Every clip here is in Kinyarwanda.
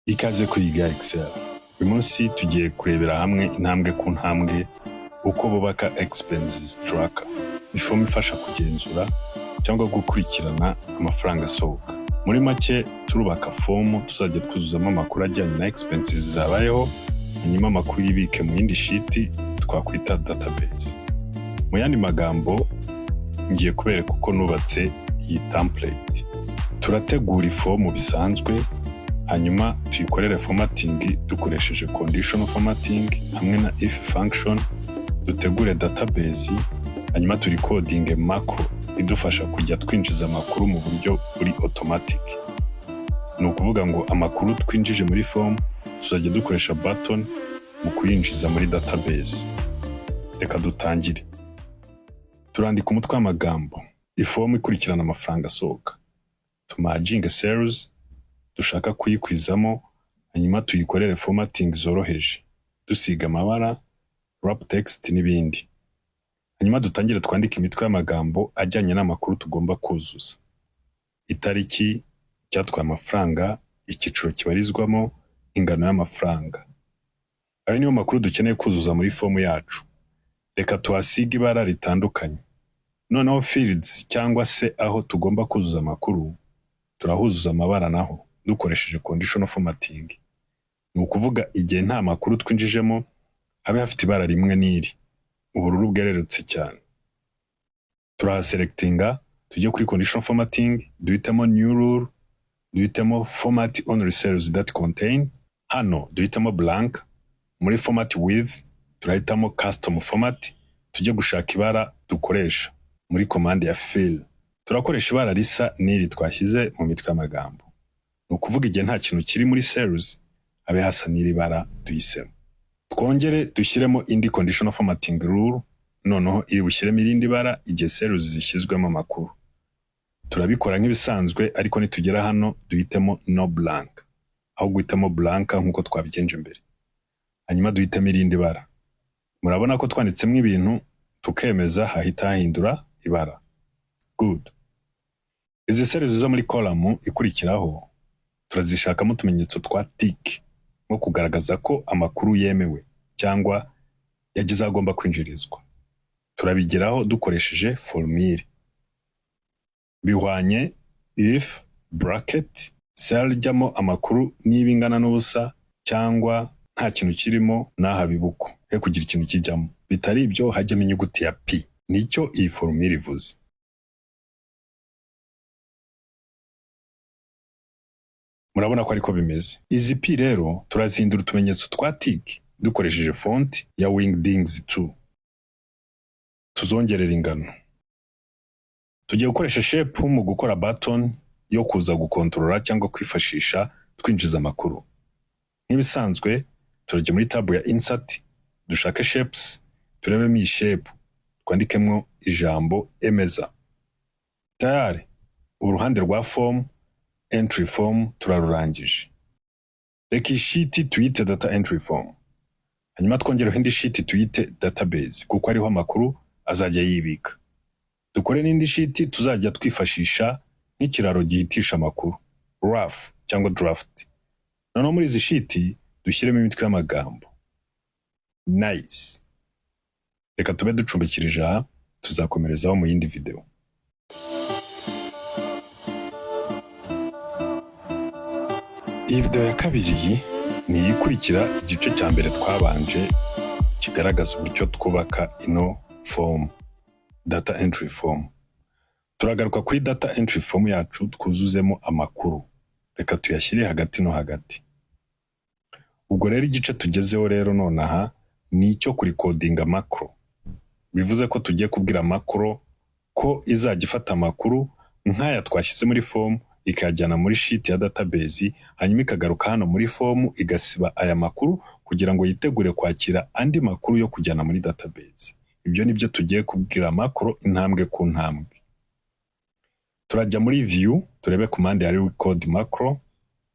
Ikaze kwiga Excel. Uyu munsi tugiye kurebera hamwe intambwe ku ntambwe uko bubaka expenses tracker. Ifomu ifasha kugenzura cyangwa gukurikirana amafaranga asohoka. Muri make turubaka fomu tuzajya twuzuzamo amakuru ajyanye na expenses zabayeho, hanyuma amakuru yibike mu yindi sheet twakwita database. Mu yandi magambo ngiye kubereka uko nubatse iyi template. Turategura ifomu bisanzwe, hanyuma tuyikorere formatting dukoresheje conditional formatting hamwe na if function. Dutegure database, hanyuma turikodinge macro idufasha kujya twinjiza amakuru mu buryo buri automatic. Ni ukuvuga ngo amakuru twinjije muri form tuzajya dukoresha button mu kuyinjiza muri database. Reka dutangire. Turandika umutwe w'amagambo. Ifomu ikurikirana amafaranga asohoka. Tumarginge cells dushaka kuyikwizamo, hanyuma tuyikorere formatting zoroheje, dusiga amabara, wrap text n'ibindi. Hanyuma dutangire twandika imitwe y'amagambo ajyanye n'amakuru tugomba kuzuza: itariki, icyatwaye amafaranga, icyiciro kibarizwamo, ingano y'amafaranga. Ayo niyo makuru dukeneye kuzuza muri fomu yacu. Reka tuhasiga ibara ritandukanye. Noneho fields cyangwa se aho tugomba kuzuza amakuru turahuzuza amabara naho dukoresheje conditional formatting. Ni ukuvuga igihe nta makuru twinjijemo habe hafite ibara rimwe n'iri, ubururu bwererutse cyane. Turahaselectinga, tujye kuri conditional formatting, duhitamo new rule, duhitamo format only cells that contain. Hano duhitamo blank. Muri format with turahitamo custom format, tujye gushaka ibara dukoresha muri command ya fill. Turakoresha ibara risa n'iri twashyize mu mitwe y'amagambo. Ni ukuvuga igihe nta kintu kiri muri cells habe hasa n'iri bara duhisemo. Twongere dushyiremo indi conditional formatting rule, noneho iri bushyiremo irindi bara igihe cells zishyizwemo amakuru. Turabikora nk'ibisanzwe, ariko nitugera hano duhitemo no blank aho guhitamo blank nk'uko twabigenje mbere. Hanyuma duhitemo irindi bara. Murabona ko twanditsemo ibintu tukemeza hahita hahindura ibara. Good. Izi cells zo muri column ikurikiraho turazishakamo utumenyetso twa tick nko kugaragaza ko amakuru yemewe cyangwa yagize agomba kwinjirizwa. Turabigeraho dukoresheje formule. Bihwanye if bracket cell jyamo amakuru niba ingana n'ubusa cyangwa nta kintu kirimo n'aha bibuko he kugira ikintu kijyamo. Bitari ibyo hajyamo inyuguti ya P. Nicyo iyi formule ivuze. Murabona ko ariko bimeze. Izi P rero turazindura utumenyetso twa tick dukoresheje font ya Wingdings 2. Tuzongerera ingano. Tugiye gukoresha shape mu gukora button yo kuza gukontorora cyangwa kwifashisha twinjiza amakuru. Nk'ibisanzwe turajya muri tab ya insert, dushake shapes, turebemo iyi shape, twandikemo ijambo emeza. Tayari uruhande rwa form entry form turarurangije. Reka iyi sheet tuyite data entry form, hanyuma twongereho indi sheet tuyite database kuko ariho amakuru azajya yibika. Dukore n'indi sheet tuzajya twifashisha nk'ikiraro gihitisha amakuru, rough cyangwa draft. Noneho muri izi sheet dushyiremo imitwe y'amagambo. Nice. Reka tube ducumbikirije aha, tuzakomerezaho mu yindi video. Iyi video ya kabiri ni ikurikira igice cya mbere twabanje kigaragaza uburyo twubaka ino form, data entry form. Turagaruka kuri data entry form yacu twuzuzemo amakuru. Reka tuyashyire hagati no hagati. Ubwo rero igice tugezeho rero nonaha ni icyo kuri codinga macro. Bivuze ko tugiye kubwira macro ko izajya ifata amakuru nk'aya twashyize muri form ikajyana muri sheet ya database, hanyuma ikagaruka hano muri form igasiba aya makuru kugira ngo yitegure kwakira andi makuru yo kujyana muri database. Ibyo nibyo tugiye kubwira macro intambwe ku ntambwe. Turajya muri view, turebe command ya record macro,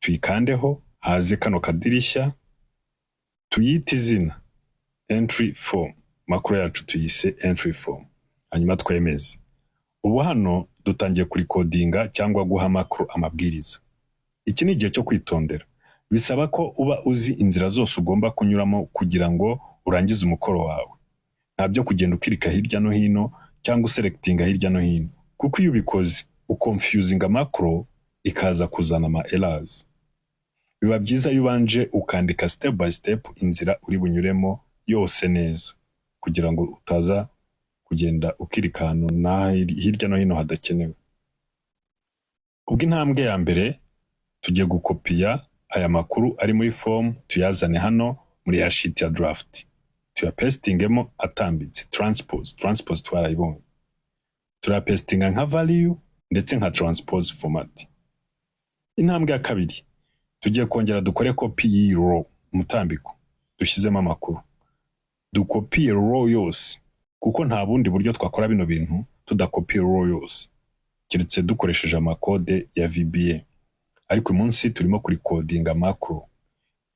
tuyikandeho, haze kano kadirishya, tuyite izina entry form. Macro yacu tuyise entry form, hanyuma twemeze. Ubu hano dutangiye kuri codinga cyangwa guha macro amabwiriza. Iki ni igihe cyo kwitondera. bisaba ko uba uzi inzira zose ugomba kunyuramo kugira ngo urangize umukoro wawe. Nta byo kugenda ukirika hirya no hino cyangwa uselectinga hirya no hino, kuko iyo ubikoze uconfusinga macro ikaza kuzana ama errors. Biba byiza iyo ubanje ukandika step by step inzira uri bunyuremo yose neza, kugira ngo utaza kugenda ukirika ahantu hirya no hino hadakenewe. Ubwo intambwe ya mbere tugiye gukopiya aya makuru ari muri form tuyazane hano muri ya sheet ya draft, tuyapestingemo atambitse, transpose twarayibonye, turapestinga nka value ndetse nka transpose format. Intambwe ya kabiri tugiye kongera dukore copy y'iyi row umutambiko dushyizemo amakuru, dukopiye row yose, kuko nta bundi buryo twakora bino bintu tudakopiye row yose kiretse dukoresheje amakode ya VBA. Ariko umunsi turimo kuri codinga macro.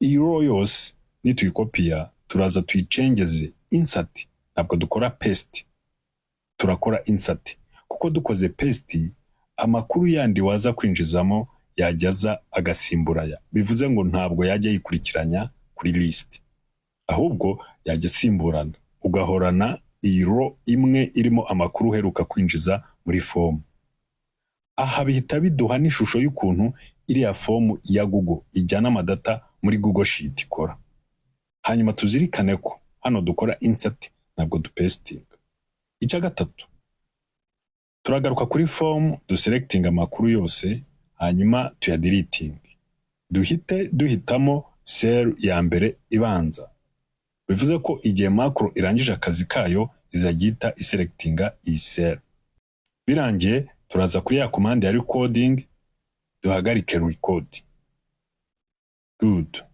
Iyi row yose nituyikopiya turaza tuyicengeze insert, ntabwo dukora paste, turakora insert, kuko dukoze paste amakuru yandi waza kwinjizamo yajyaza agasimburaya, bivuze ngo ntabwo yajya yikurikiranya kuri list, ahubwo yajya simburana, ugahorana iyi row imwe irimo amakuru uheruka kwinjiza muri form. Aha bihita biduha n'ishusho y'ukuntu iriya form ya Google ijyana amadata muri Google Sheet ikora. Hanyuma tuzirikane ko hano dukora insert ntabwo dupesting. Icya gatatu, turagaruka kuri form duselecting amakuru yose, hanyuma tuyadeleting. Duhitamo cell ya mbere ibanza, bivuze ko igihe macro irangije akazi kayo izagita iselectinga iyi cell. Birangiye turaza kuri ya command ya recording, duhagarike record. Good.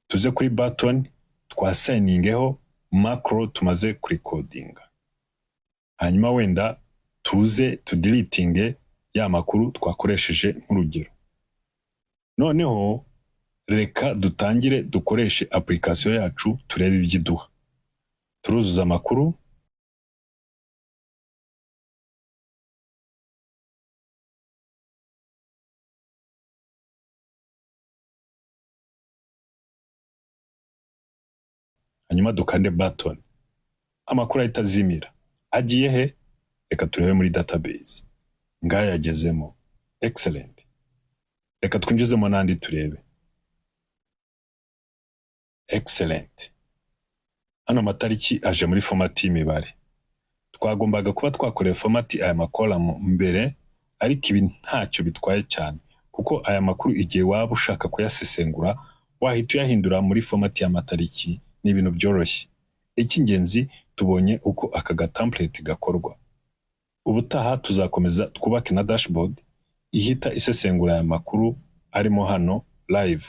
Tuze kuri button twasigningeho macro tumaze kurecordinga. Hanyuma wenda tuze tudeletinge ya makuru twakoresheje nk'urugero. Noneho reka dutangire dukoreshe application yacu turebe ibyiduha. Turuzuza amakuru, hanyuma dukande button, amakuru ahita azimira. Agiye he? Reka turebe muri database. Ngaya yagezemo. Excellent. Reka twinjizemo nandi turebe. Excellent. Hano amatariki aje muri format y'imibare. Twagombaga kuba twakoreye format aya makolamo mbere, ariko ibi ntacyo bitwaye cyane, kuko aya makuru igihe waba ushaka kuyasesengura wahita uyahindura muri format y'amatariki. Ni ibintu byoroshye. Icy'ingenzi tubonye uko aka template gakorwa. Ubutaha tuzakomeza twubake na dashboard ihita isesengura aya makuru arimo hano live,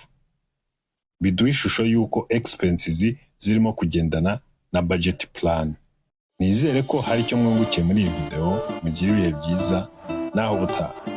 biduha ishusho y'uko expenses zirimo kugendana na budget plan. Nizere ko hari icyo mwungukiye muri iyi video. Mugire ibihe byiza naho ubutaha.